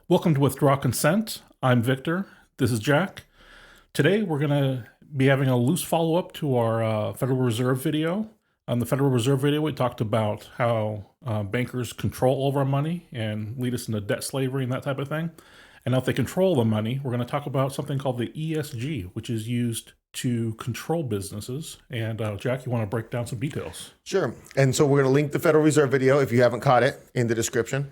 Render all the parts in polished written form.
Welcome to Withdraw Consent. I'm Victor. This is Jack. Today we're going to be having a loose follow-up to our Federal Reserve video. On the Federal Reserve video, we talked about how bankers control all of our money and lead us into debt slavery and that type of thing. And now if they control the money, we're going to talk about something called the ESG, which is used to control businesses. And Jack, you want to break down some details? Sure. And so we're going to link the Federal Reserve video if you haven't caught it in the description.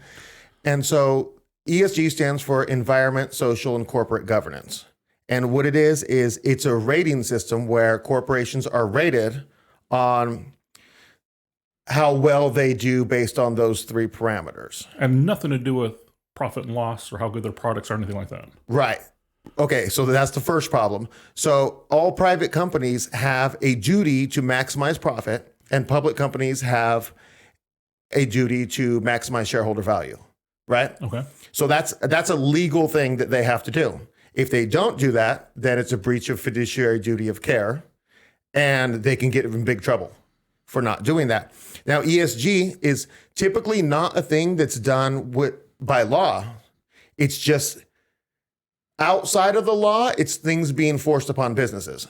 And so ESG stands for Environment, Social, and Corporate Governance. And what it is it's a rating system where corporations are rated on how well they do based on those three parameters. And nothing to do with profit and loss or how good their products are, anything like that. Right. Okay, so that's the first problem. So all private companies have a duty to maximize profit, and public companies have a duty to maximize shareholder value, right? Okay. So that's a legal thing that they have to do. If they don't do that, then it's a breach of fiduciary duty of care, and they can get in big trouble for not doing that. Now, ESG is typically not a thing that's done by law. It's just outside of the law, it's things being forced upon businesses.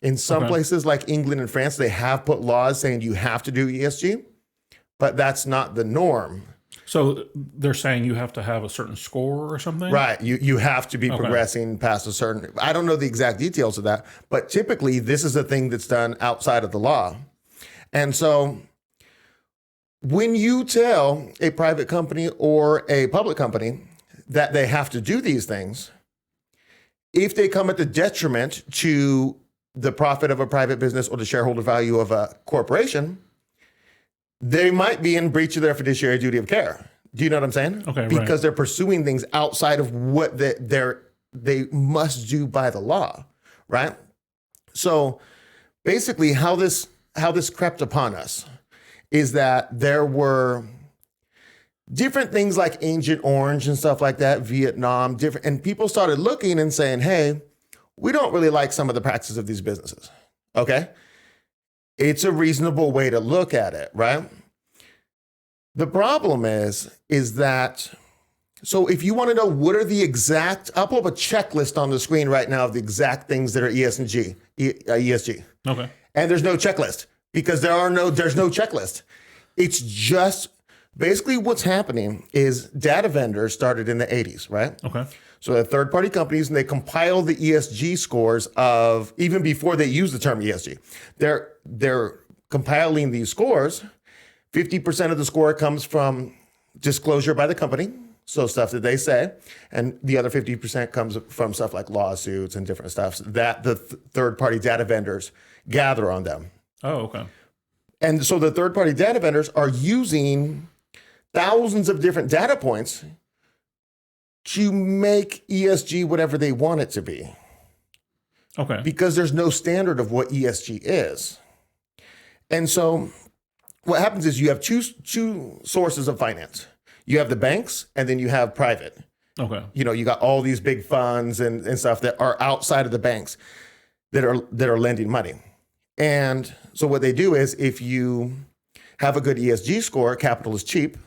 In some places like England and France, they have put laws saying you have to do ESG, but that's not the norm. So they're saying you have to have a certain score or something? Right. You have to be progressing past a certain, I don't know the exact details of that, but typically this is a thing that's done outside of the law. And so when you tell a private company or a public company that they have to do these things, if they come at the detriment to the profit of a private business or the shareholder value of a corporation, they might be in breach of their fiduciary duty of care. Do you know what I'm saying? Okay, because they're pursuing things outside of what they must do by the law, right? So basically how this crept upon us is that there were different things like Agent Orange and stuff like that, Vietnam, and people started looking and saying, hey, we don't really like some of the practices of these businesses, okay? It's a reasonable way to look at it, right? The problem is that, so if you want to know what are the exact, I'll pull up a checklist on the screen right now of the exact things that are ESG. Okay. And there's no checklist because there's no checklist. It's just basically what's happening is data vendors started in the 80s, right? Okay. So they're third-party companies, and they compile the ESG scores of, even before they use the term ESG, they're compiling these scores. 50% of the score comes from disclosure by the company, so stuff that they say, and the other 50% comes from stuff like lawsuits and different stuff that the third-party data vendors gather on them. Oh, okay. And so the third-party data vendors are using thousands of different data points to make ESG whatever they want it to be. Okay. Because there's no standard of what ESG is. And so what happens is you have two sources of finance. You have the banks, and then you have private. Okay. You got all these big funds and stuff that are outside of the banks that are lending money. And so what they do is if you have a good ESG score, capital is cheap.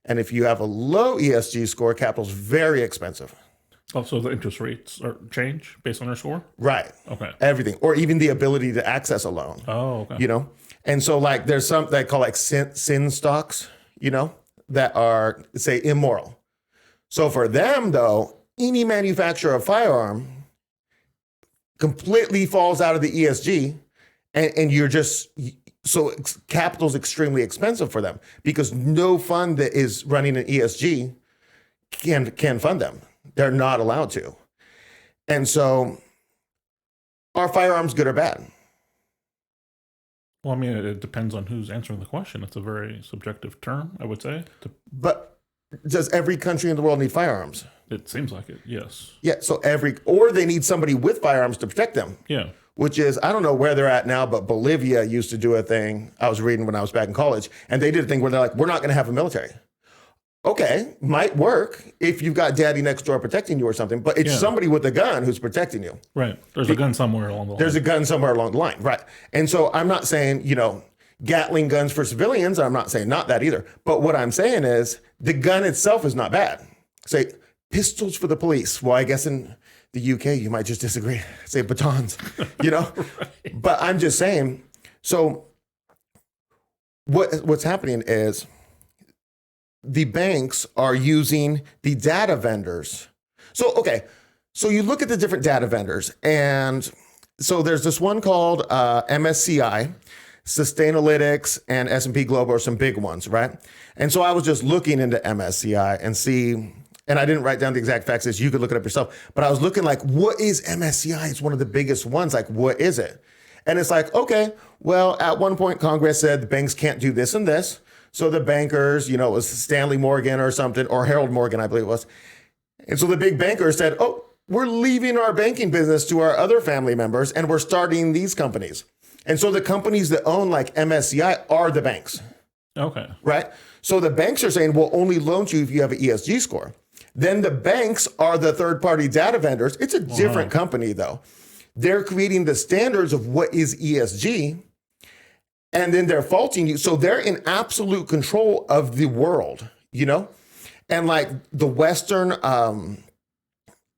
And if you have a low ESG score, capital is very expensive. Also, the interest rates change based on their score? Right. Okay. Everything. Or even the ability to access a loan. Oh, okay. And so like there's some they call like sin stocks, that are, say, immoral. So for them, though, any manufacturer of firearm completely falls out of the ESG, and you're just... So capital is extremely expensive for them because no fund that is running an ESG can fund them. They're not allowed to. And so are firearms good or bad? Well, I mean, it depends on who's answering the question. It's a very subjective term, I would say. But does every country in the world need firearms? It seems like it, yes. Yeah, so or they need somebody with firearms to protect them. Yeah. Which is, I don't know where they're at now, but Bolivia used to do a thing I was reading when I was back in college, and they did a thing where they're like, we're not going to have a military. Okay, might work if you've got daddy next door protecting you or something, but it's somebody with a gun who's protecting you. Right. There's a gun somewhere along the line. There's a gun somewhere along the line, right. And so I'm not saying, Gatling guns for civilians, I'm not saying not that either. But what I'm saying is the gun itself is not bad. Say pistols for the police. Well, I guess in the UK, you might just disagree, say batons, you know? Right. But I'm just saying, so what's happening is the banks are using the data vendors. So, okay, so you look at the different data vendors, and so there's this one called MSCI, Sustainalytics, and S&P Global are some big ones, right? And so I was just looking into MSCI and see, and I didn't write down the exact facts, as you could look it up yourself, but I was looking like, what is MSCI? It's one of the biggest ones. Like, what is it? And it's like, okay, well, at one point, Congress said the banks can't do this and this. So the bankers, you know, it was Stanley Morgan or something, or Harold Morgan, I believe it was. And so the big bankers said, oh, we're leaving our banking business to our other family members, and we're starting these companies. And so the companies that own like MSCI are the banks. Okay. Right? So the banks are saying, we'll only loan to you if you have an ESG score. Then the banks are the third-party data vendors. It's a different company, though. They're creating the standards of what is ESG, and then they're faulting you. So they're in absolute control of the world, you know? And like the Western,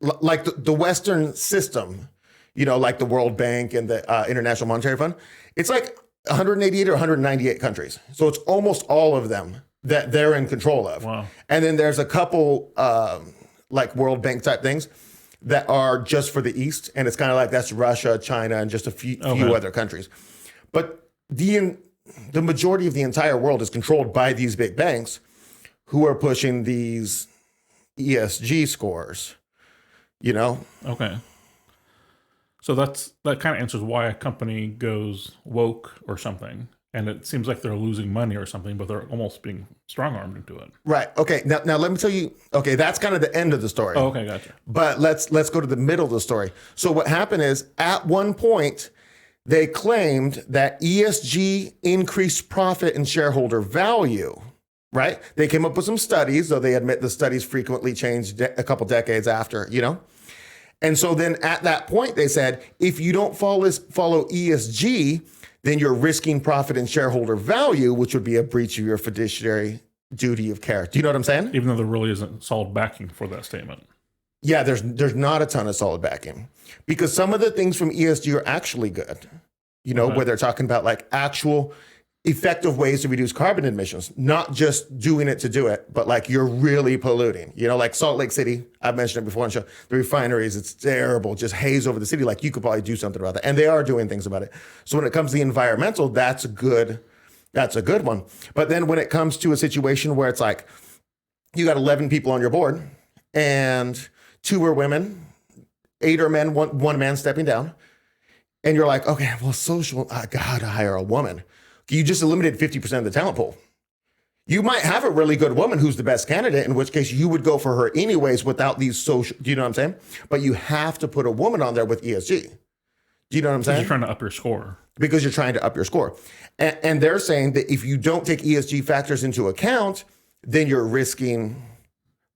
the Western system, you know, like the World Bank and the International Monetary Fund, it's like 188 or 198 countries. So it's almost all of them that they're in control of. Wow. And then there's a couple like World Bank type things that are just for the East. And it's kind of like that's Russia, China, and just a few other countries. But the majority of the entire world is controlled by these big banks who are pushing these ESG scores, you know? Okay. So that kind of answers why a company goes woke or something, and it seems like they're losing money or something, but they're almost being strong-armed into it. Right. Okay. Now let me tell you. Okay, that's kind of the end of the story. Oh, okay, gotcha. But let's go to the middle of the story. So what happened is, at one point, they claimed that ESG increased profit and shareholder value. Right? They came up with some studies, though they admit the studies frequently changed a couple decades after, you know? And so then at that point, they said, if you don't follow ESG, then you're risking profit and shareholder value, which would be a breach of your fiduciary duty of care. Do you know what I'm saying? Even though there really isn't solid backing for that statement. Yeah, there's not a ton of solid backing, because some of the things from ESG are actually good, you know, where they're talking about like actual effective ways to reduce carbon emissions, not just doing it to do it, but like you're really polluting, you know, like Salt Lake City. I've mentioned it before on the show, the refineries, it's terrible, just haze over the city. Like you could probably do something about that. And they are doing things about it. So when it comes to the environmental, that's a good one. But then when it comes to a situation where it's like, you got 11 people on your board and 2 are women, 8 are men, one man stepping down. And you're like, okay, well, I gotta hire a woman. You just eliminated 50% of the talent pool. You might have a really good woman who's the best candidate, in which case you would go for her anyways without these social, do you know what I'm saying? But you have to put a woman on there with ESG. Do you know what I'm saying? You're trying to up your score. Because you're trying to up your score. And they're saying that if you don't take ESG factors into account, then you're risking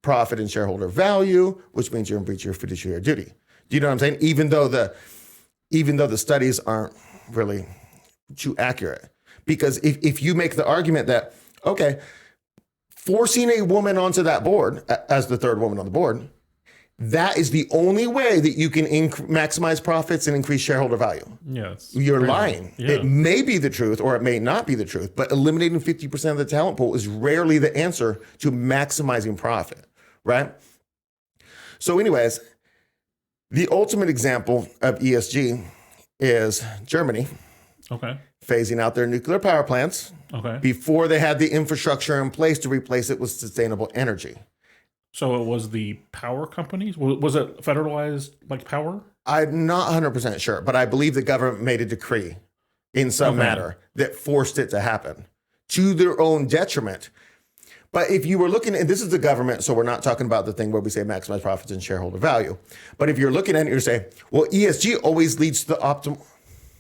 profit and shareholder value, which means you're in breach of your fiduciary duty. Do you know what I'm saying? Even though the studies aren't really too accurate. Because if you make the argument that, okay, forcing a woman onto that board as the third woman on the board, that is the only way that you can maximize profits and increase shareholder value. Yes. You're lying. Yeah. It may be the truth or it may not be the truth, but eliminating 50% of the talent pool is rarely the answer to maximizing profit, right? So anyways, the ultimate example of ESG is Germany. Okay. Phasing out their nuclear power plants before they had the infrastructure in place to replace it with sustainable energy. So it was the power companies? Was it federalized like power? I'm not 100% sure, but I believe the government made a decree in some manner that forced it to happen to their own detriment. But if you were looking, and this is the government, so we're not talking about the thing where we say maximize profits and shareholder value. But if you're looking at it, you say, well, ESG always leads to the optimal.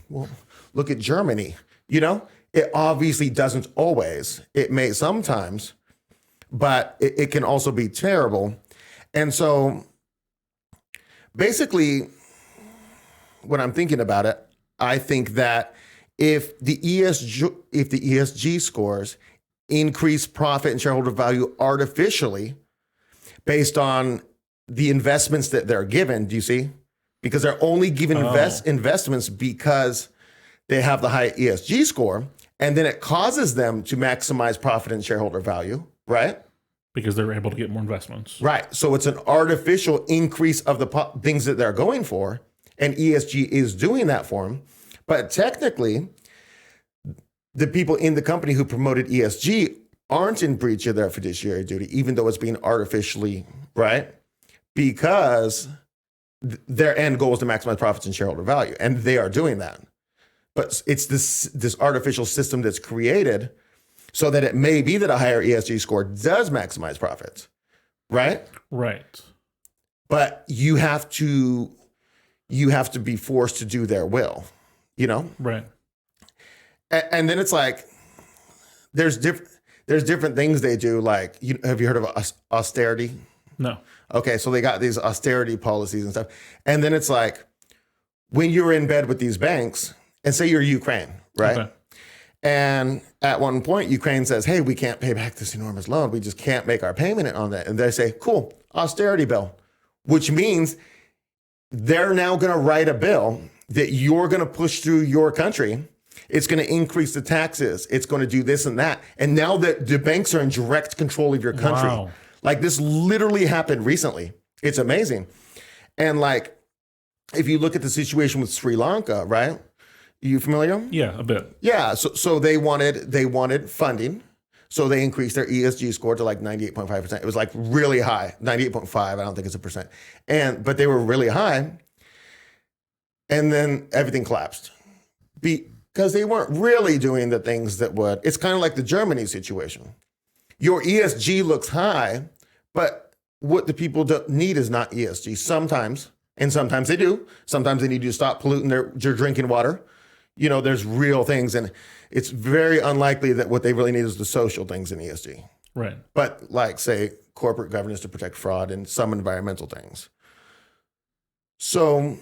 Well, look at Germany, you know, it obviously doesn't always. It may sometimes, but it can also be terrible. And so basically, when I'm thinking about it, I think that if the ESG scores increase profit and shareholder value artificially based on the investments that they're given. Do you see? Because they're only given investments because they have the high ESG score, and then it causes them to maximize profit and shareholder value, right? Because they're able to get more investments. Right. So it's an artificial increase of the things that they're going for, and ESG is doing that for them. But technically, the people in the company who promoted ESG aren't in breach of their fiduciary duty, even though it's being artificially, right? Because their end goal is to maximize profits and shareholder value, and they are doing that. But it's this artificial system that's created so that it may be that a higher ESG score does maximize profits, right? Right. But you have to be forced to do their will, you know? Right. And then it's like there's different things they do. Like, have you heard of austerity? No. Okay, so they got these austerity policies and stuff. And then it's like when you're in bed with these banks, and say you're Ukraine, right? Okay. And at one point, Ukraine says, hey, we can't pay back this enormous loan. We just can't make our payment on that. And they say, cool, austerity bill, which means they're now going to write a bill that you're going to push through your country. It's going to increase the taxes. It's going to do this and that. And now that the banks are in direct control of your country, Wow. like this literally happened recently. It's amazing. And like, if you look at the situation with Sri Lanka, right? You familiar? Yeah, a bit. Yeah. So they wanted funding. So they increased their ESG score to like 98.5%. It was like really high, 98.5. I don't think it's a percent. But they were really high. And then everything collapsed because they weren't really doing the things that would. It's kind of like the Germany situation. Your ESG looks high, but what the people need is not ESG sometimes. And sometimes they do. Sometimes they need you to stop polluting their drinking water. You know, there's real things, and it's very unlikely that what they really need is the social things in ESG. Right. But like, say, corporate governance to protect fraud and some environmental things. So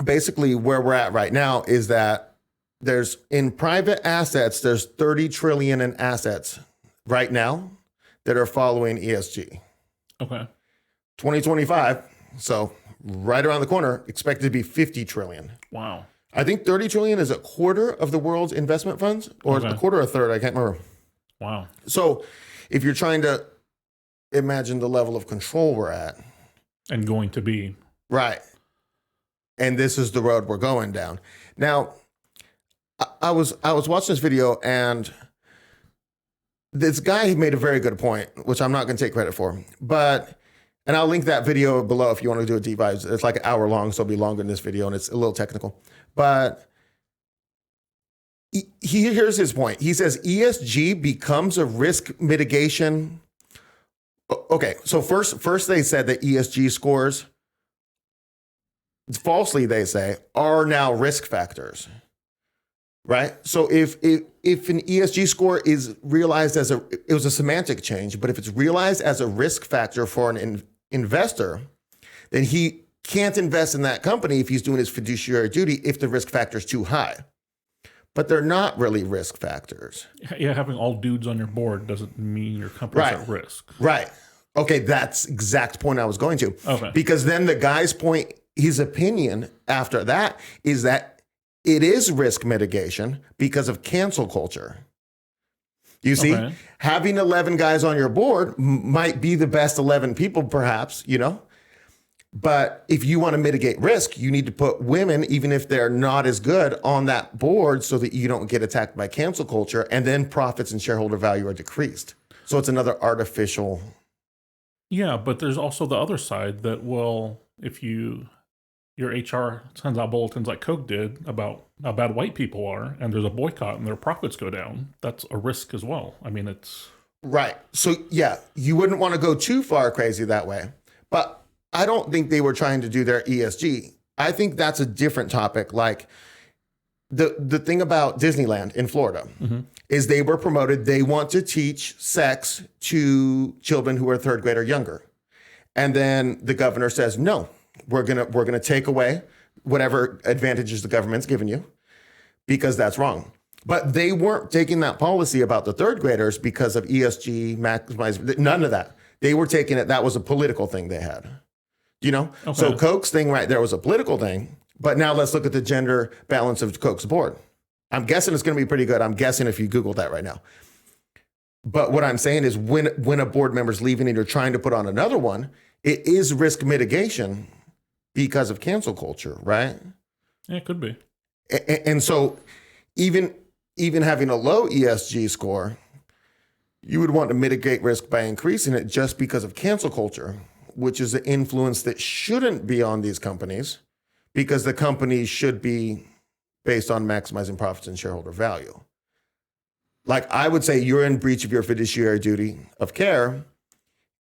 basically where we're at right now is that there's, in private assets, there's 30 trillion in assets right now that are following ESG. Okay. 2025, so right around the corner, expected to be 50 trillion. Wow. I think 30 trillion is a quarter of the world's investment funds, or Okay. a quarter or a third, I can't remember. Wow. So if you're trying to imagine the level of control we're at. And going to be. Right. And this is the road we're going down. Now, I was watching this video, and this guy made a very good point, which I'm not going to take credit for, and I'll link that video below if you want to do a deep dive. It's like an hour long, so it'll be longer than this video, and it's a little technical. But here's his point. He says ESG becomes a risk mitigation. Okay, so first they said that ESG scores, falsely they say, are now risk factors, right? So if an ESG score is realized as it was a semantic change, but if it's realized as a risk factor for an investor, then he can't invest in that company if he's doing his fiduciary duty if the risk factor is too high. But they're not really risk factors. Yeah, having all dudes on your board doesn't mean your company's Right. at risk. Right. Okay, that's exact point I was going to. Okay. Because then the guy's point, his opinion after that is that it is risk mitigation because of cancel culture. You see, Okay. having 11 guys on your board might be the best 11 people, perhaps, you know. But if you want to mitigate risk, you need to put women, even if they're not as good, on that board so that you don't get attacked by cancel culture, and then profits and shareholder value are decreased. So it's another artificial. Yeah, but there's also the other side that, well, if your HR sends out bulletins like Coke did about how bad white people are, and there's a boycott and their profits go down, that's a risk as well. I mean, it's... Right. So yeah, you wouldn't want to go too far crazy that way. But I don't think they were trying to do their ESG. I think that's a different topic. Like the thing about Disneyland in Florida is they were promoted. They want to teach sex to children who are third grade or younger. And then the governor says, no, we're gonna take away whatever advantages the government's given you because that's wrong. But they weren't taking that policy about the third graders because of ESG, maximize, none of that. They were taking it, that was a political thing they had. You know? Okay. So Coke's thing right there was a political thing. But now let's look at the gender balance of Coke's board. I'm guessing it's going to be pretty good. I'm guessing if you Google that right now. But what I'm saying is when a board member's leaving and you're trying to put on another one, it is risk mitigation because of cancel culture, right? Yeah, it could be. And so even having a low ESG score, you would want to mitigate risk by increasing it just because of cancel culture, which is an influence that shouldn't be on these companies because the companies should be based on maximizing profits and shareholder value. Like I would say you're in breach of your fiduciary duty of care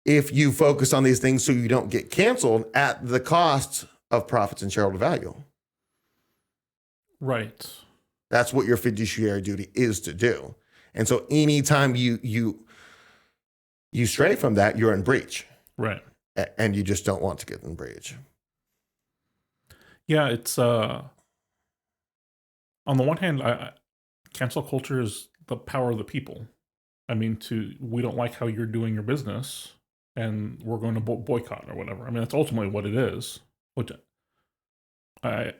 if you focus on these things so you don't get canceled at the cost of profits and shareholder value. Right. That's what your fiduciary duty is to do. And so anytime you stray from that, you're in breach. Right. And you just don't want to get in breach. Yeah, it's on the one hand, cancel culture is the power of the people. I mean, we don't like how you're doing your business, and we're going to boycott or whatever. I mean, that's ultimately what it is. Which they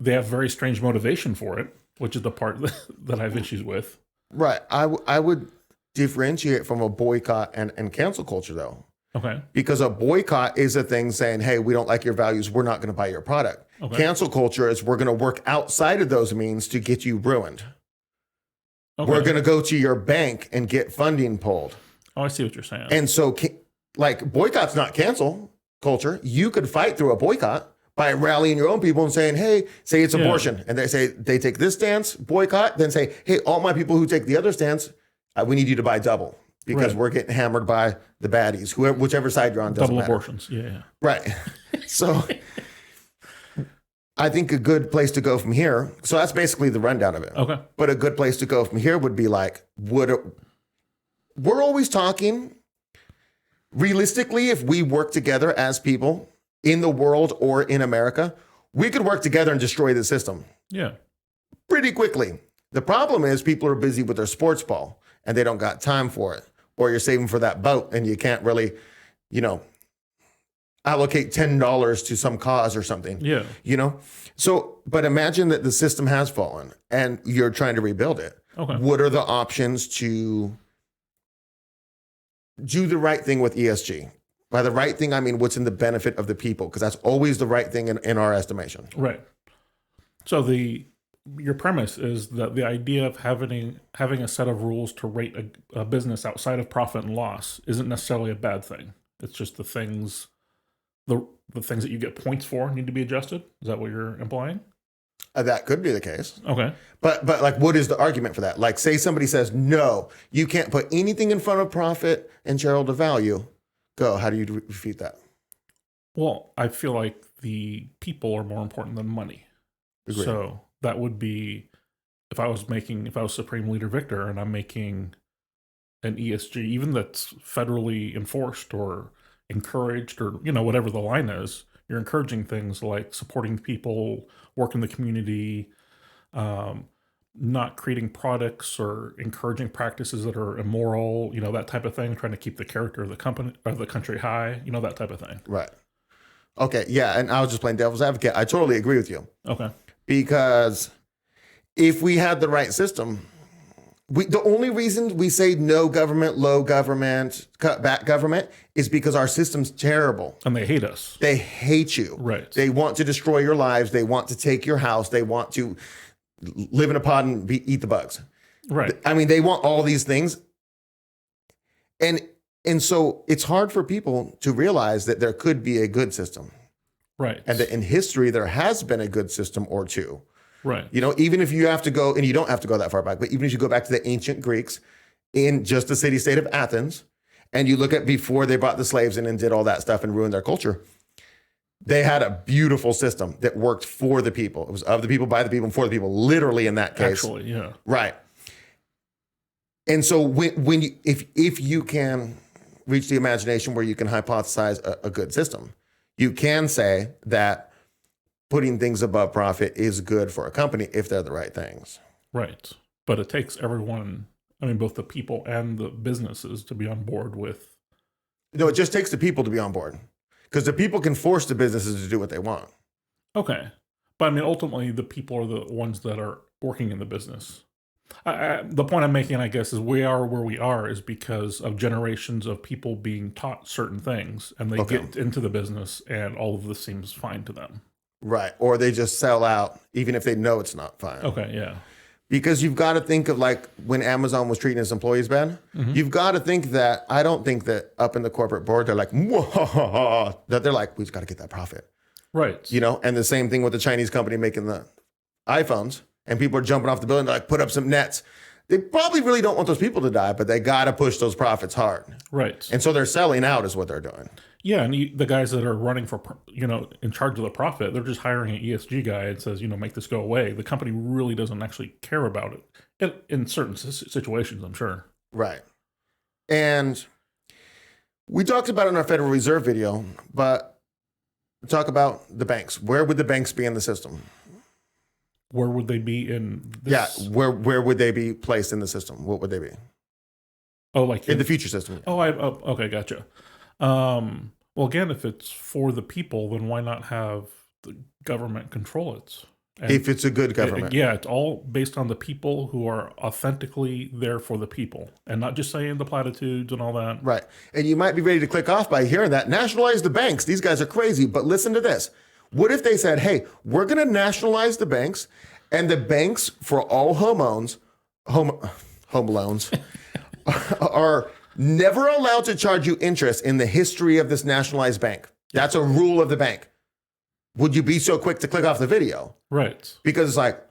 have very strange motivation for it, which is the part that I have issues with. Right. I would differentiate from a boycott and cancel culture, though. Okay. Because a boycott is a thing saying, hey, we don't like your values. We're not going to buy your product. Okay. Cancel culture is we're going to work outside of those means to get you ruined. Okay. We're going to go to your bank and get funding pulled. Oh, I see what you're saying. And so, like, boycott's not cancel culture. You could fight through a boycott by rallying your own people and saying, hey, say it's abortion. And they take this stance, boycott, then say, hey, all my people who take the other stance, we need you to buy double. Because we're getting hammered by the baddies, whichever side you're on doesn't double matter. Abortions, yeah. Right. So I think a good place to go from here, so that's basically the rundown of it. Okay. But a good place to go from here would be like, we're always talking, realistically, if we work together as people in the world or in America, we could work together and destroy the system. Yeah. Pretty quickly. The problem is people are busy with their sports ball and they don't got time for it. Or you're saving for that boat and you can't really, allocate $10 to some cause or something. Yeah. So, but imagine that the system has fallen and you're trying to rebuild it. Okay. What are the options to do the right thing with ESG? By the right thing, I mean, what's in the benefit of the people? Because that's always the right thing in our estimation. Right. So your premise is that the idea of having a set of rules to rate a business outside of profit and loss isn't necessarily a bad thing. It's just the things that you get points for need to be adjusted. Is that what you're implying? That could be the case. Okay. But like, what is the argument for that? Like, say somebody says, no, you can't put anything in front of profit and shareholder value. Go. How do you defeat that? Well, I feel like the people are more important than money. Agreed. So that would be if I was Supreme Leader Victor and I'm making an ESG, even that's federally enforced or encouraged or, whatever the line is, you're encouraging things like supporting people, work in the community, not creating products or encouraging practices that are immoral, that type of thing, trying to keep the character of the company or the country high, that type of thing. Right. Okay. Yeah. And I was just playing devil's advocate. I totally agree with you. Okay. Because if we had the right system, the only reason we say no government, low government, cut back government is because our system's terrible. And they hate us. They hate you. Right. They want to destroy your lives. They want to take your house. They want to live in a pod and eat the bugs. Right. I mean, they want all these things. And so it's hard for people to realize that there could be a good system. Right. And that in history, there has been a good system or two. Right. Even if you have to go, and you don't have to go that far back, but even if you go back to the ancient Greeks in just the city-state of Athens, and you look at before they brought the slaves in and did all that stuff and ruined their culture, they had a beautiful system that worked for the people. It was of the people, by the people, and for the people, literally in that case. Actually, yeah. Right. And so if you can reach the imagination where you can hypothesize a good system, you can say that putting things above profit is good for a company if they're the right things. Right. But it takes everyone, both the people and the businesses to be on board with. No, it just takes the people to be on board. because the people can force the businesses to do what they want. Okay. But I mean, ultimately, the people are the ones that are working in the business. The point I'm making, I guess, is we are where we are is because of generations of people being taught certain things, and they Okay. get into the business, and all of this seems fine to them. Right. Or they just sell out, even if they know it's not fine. Okay, yeah. Because you've got to think of like when Amazon was treating its employees bad, you've got to think that I don't think that up in the corporate board, they're like, that they're like, we just got to get that profit. Right. You know, and the same thing with the Chinese company making the iPhones, and people are jumping off the building to like put up some nets. They probably really don't want those people to die, but they got to push those profits hard. Right. And so they're selling out is what they're doing. Yeah, and the guys that are running for, in charge of the profit, they're just hiring an ESG guy and says, make this go away. The company really doesn't actually care about it in certain situations, I'm sure. Right. And we talked about it in our Federal Reserve video, but talk about the banks. Where would the banks be in the system? Where would they be in this? Yeah, where would they be placed in the system? What would they be? Oh, like in the future system. Oh, okay, gotcha. Well, again, if it's for the people, then why not have the government control it? And if it's a good government. It's all based on the people who are authentically there for the people and not just saying the platitudes and all that. Right. And you might be ready to click off by hearing that. Nationalize the banks. These guys are crazy. But listen to this. What if they said, hey, we're going to nationalize the banks, and the banks for all home loans are never allowed to charge you interest in the history of this nationalized bank. That's a rule of the bank. Would you be so quick to click off the video? Right. Because it's like,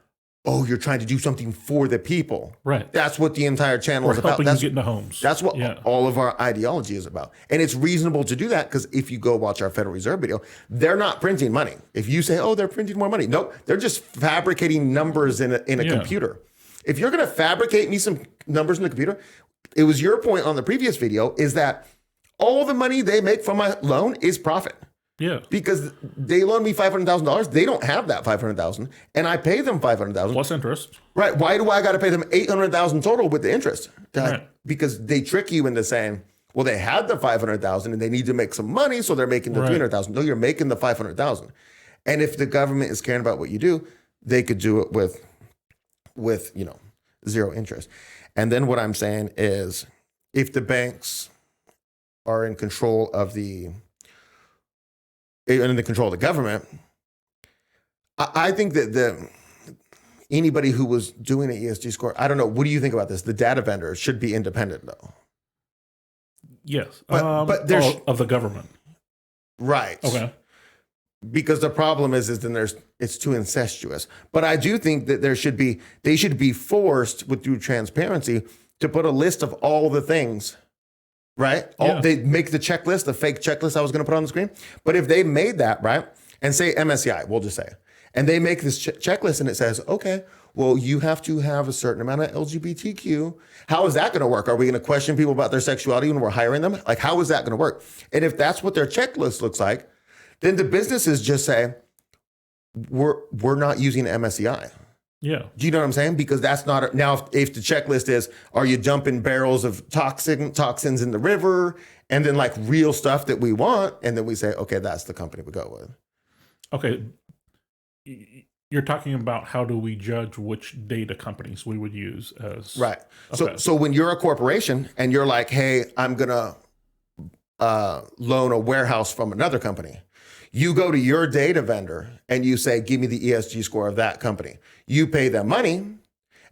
oh, you're trying to do something for the people. Right. That's what the entire channel is about. Helping you get into homes. That's what all of our ideology is about. And it's reasonable to do that because if you go watch our Federal Reserve video, they're not printing money. If you say, oh, they're printing more money. Nope, they're just fabricating numbers in a computer. If you're going to fabricate me some numbers in the computer, it was your point on the previous video is that all the money they make from my loan is profit. Yeah. Because they loan me $500,000. They don't have that $500,000, and I pay them $500,000 plus interest. Right. Why do I got to pay them $800,000 total with the interest? Right. Because they trick you into saying, well, they had the $500,000 and they need to make some money, so they're making the $300,000. No, you're making the $500,000. And if the government is caring about what you do, they could do it with zero interest. And then what I'm saying is, if the banks are in control of the government, I think that anybody who was doing an ESG score, I don't know. What do you think about this? The data vendor should be independent, though. Yes, but there's of the government, right? Okay. Because the problem is then it's too incestuous. But I do think that they should be forced through transparency to put a list of all the things. Right? They make the checklist, the fake checklist I was going to put on the screen. But if they made that, right, and say MSCI, we'll just say, and they make this checklist and it says, okay, well, you have to have a certain amount of LGBTQ. How is that going to work? Are we going to question people about their sexuality when we're hiring them? Like, how is that going to work? And if that's what their checklist looks like, then the businesses just say, we're not using MSCI. Yeah. Do you know what I'm saying? Because that's not now. If the checklist is, are you dumping barrels of toxins in the river, and then like real stuff that we want, and then we say, okay, that's the company we go with. Okay, you're talking about how do we judge which data companies we would use as right. Okay. So when you're a corporation and you're like, hey, I'm gonna loan a warehouse from another company. You go to your data vendor and you say, give me the ESG score of that company. You pay them money.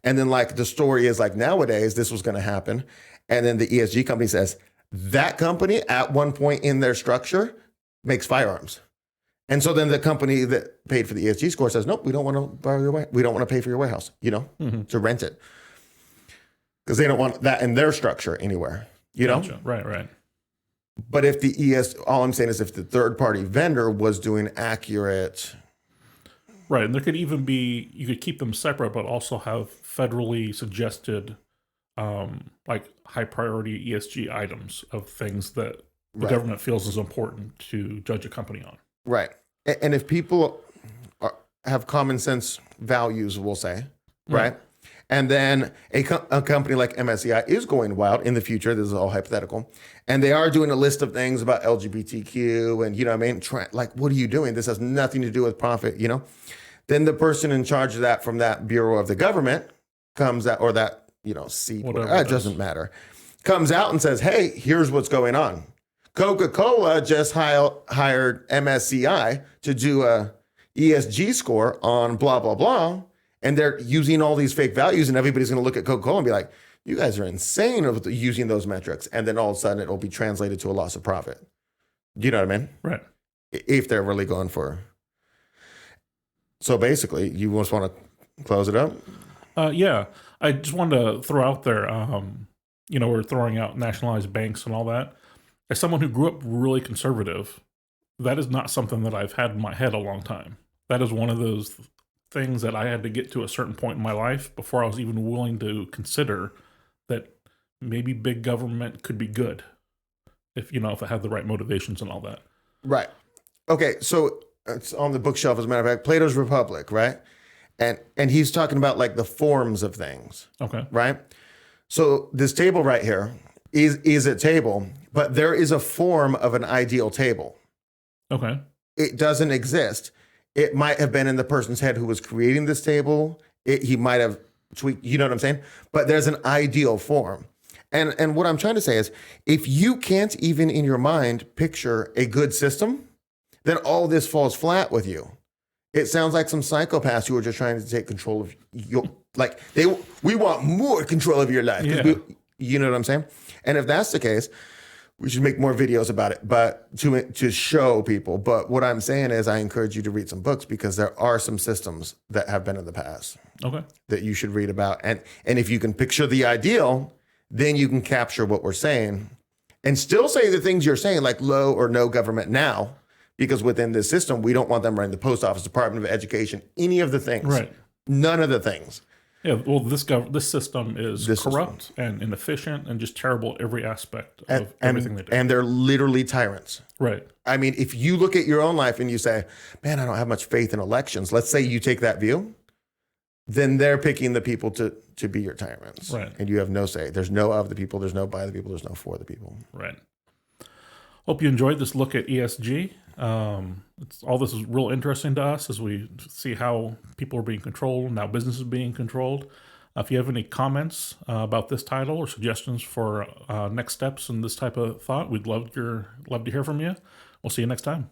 And then like the story is like nowadays, this was going to happen. And then the ESG company says that company at one point in their structure makes firearms. And so then the company that paid for the ESG score says, nope, we don't want to borrow your way. We don't want to pay for your warehouse, to rent it. Because they don't want that in their structure anywhere, Gotcha. Right. But if all I'm saying is if the third party vendor was doing accurate. Right. And there could even be, you could keep them separate, but also have federally suggested, like high priority ESG items of things that the government feels is important to judge a company on. Right. And if people have common sense values, we'll say, right? And then a company like MSCI is going wild in the future. This is all hypothetical. And they are doing a list of things about LGBTQ and, you know what I mean? Like, what are you doing? This has nothing to do with profit, you know? Then the person in charge of that from that bureau of the government comes out, or that, you know, seat, whatever, it doesn't matter, comes out and says, hey, here's what's going on. Coca-Cola just hired MSCI to do a ESG score on blah, blah, blah. And they're using all these fake values, and everybody's going to look at Coca-Cola and be like, you guys are insane of using those metrics. And then all of a sudden it'll be translated to a loss of profit. Do you know what I mean? Right. If they're really going for. So basically, you just want to close it up? Yeah. I just wanted to throw out there, you know, we're throwing out nationalized banks and all that. As someone who grew up really conservative, that is not something that I've had in my head a long time. That is one of those things that I had to get to a certain point in my life before I was even willing to consider that maybe big government could be good if, you know, if it had the right motivations and all that. Right. Okay. So it's on the bookshelf, as a matter of fact, Plato's Republic, right? And he's talking about like the forms of things. Okay. Right. So this table right here is a table, but there is a form of an ideal table. Okay. It doesn't exist. It might have been in the person's head who was creating this table. He might have tweaked, you know what I'm saying? But there's an ideal form. And what I'm trying to say is, if you can't even in your mind picture a good system, then all this falls flat with you. It sounds like some psychopaths who are just trying to take control of your, like, we want more control of your life. Yeah. You know what I'm saying? And if that's the case, we should make more videos about it, but to show people. But what I'm saying is, I encourage you to read some books, because there are some systems that have been in the past that you should read about. And if you can picture the ideal, then you can capture what we're saying and still say the things you're saying, like low or no government now, because within this system, we don't want them running the post office, Department of Education, any of the things. Right. None of the things. Yeah, well, this system is corrupt and inefficient and just terrible at every aspect of everything they do. And they're literally tyrants. Right. I mean, if you look at your own life and you say, man, I don't have much faith in elections. Let's say you take that view, then they're picking the people to be your tyrants. Right. And you have no say. There's no of the people. There's no by the people. There's no for the people. Right. Hope you enjoyed this look at ESG. All this is real interesting to us as we see how people are being controlled and how business is being controlled. If you have any comments about this title or suggestions for next steps in this type of thought, we'd love to hear from you. We'll see you next time.